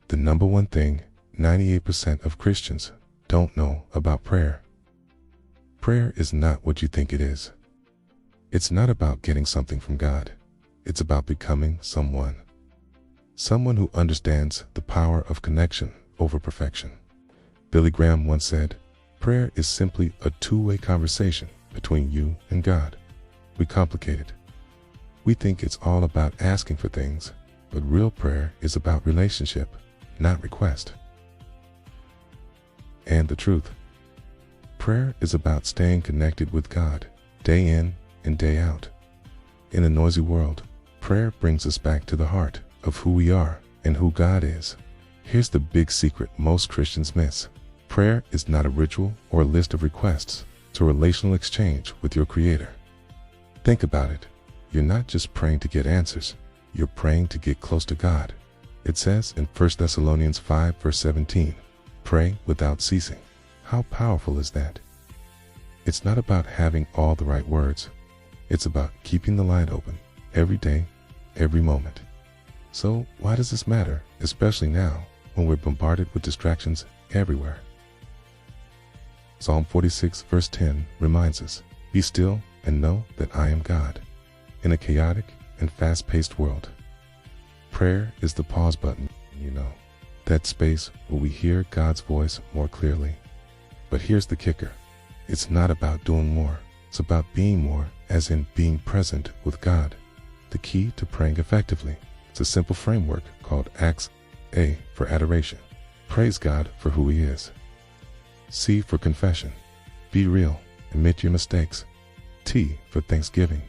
The number one thing 98% of Christians don't know about prayer. Prayer is not what you think it is. It's not about getting something from God. It's about becoming someone who understands the power of connection over perfection. Billy Graham once said, prayer is simply a two-way conversation between you and God. We complicate it. We think it's all about asking for things, but real prayer is about relationship, not request. And the truth, prayer is about staying connected with God, day in and day out. In a noisy world, prayer brings us back to the heart of who we are and who God is. Here's the big secret most Christians miss. Prayer is not a ritual or a list of requests. It's a relational exchange with your Creator. Think about it. You're not just praying to get answers. You're praying to get close to God. It says in 1 Thessalonians 5 verse 17, pray without ceasing. How powerful is that? It's not about having all the right words. It's about keeping the line open every day, every moment. So why does this matter, especially now when we're bombarded with distractions everywhere? Psalm 46 verse 10 reminds us, be still and know that I am God. In a chaotic and fast-paced world, prayer is the pause button, that space where we hear God's voice more clearly. But here's the kicker. It's not about doing more. It's about being more, as in being present with God. The key to praying effectively. It's a simple framework called ACTS. A for adoration. Praise God for who He is. C for confession. Be real. Admit your mistakes. T for thanksgiving.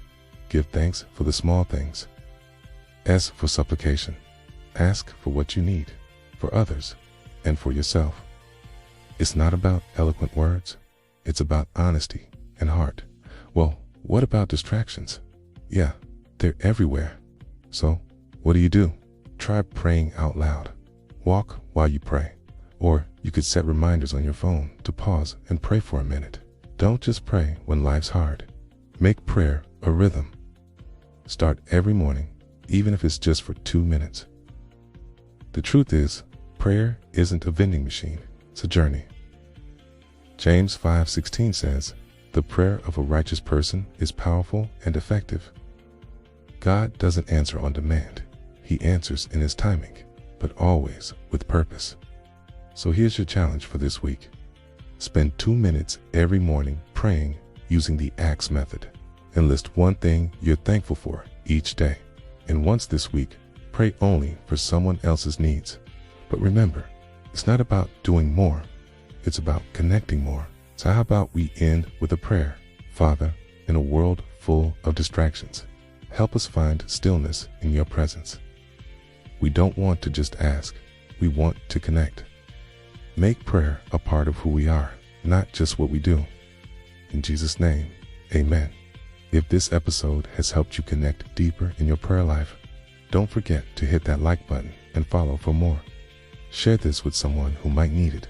Give thanks for the small things. S for supplication. Ask for what you need, for others, and for yourself. It's not about eloquent words. It's about honesty and heart. Well, what about distractions? Yeah, they're everywhere. So, what do? Try praying out loud. Walk while you pray. Or you could set reminders on your phone to pause and pray for a minute. Don't just pray when life's hard. Make prayer a rhythm. Start every morning, even if it's just for 2 minutes. The truth is, prayer isn't a vending machine. It's a journey. James 5:16 says, the prayer of a righteous person is powerful and effective. God doesn't answer on demand. He answers in His timing, but always with purpose. So here's your challenge for this week. Spend 2 minutes every morning praying using the ACTS method, and list one thing you're thankful for each day. And once this week, pray only for someone else's needs. But remember, it's not about doing more. It's about connecting more. So how about we end with a prayer? Father, in a world full of distractions, help us find stillness in your presence. We don't want to just ask. We want to connect. Make prayer a part of who we are, not just what we do. In Jesus' name, amen. If this episode has helped you connect deeper in your prayer life, don't forget to hit that like button and follow for more. Share this with someone who might need it.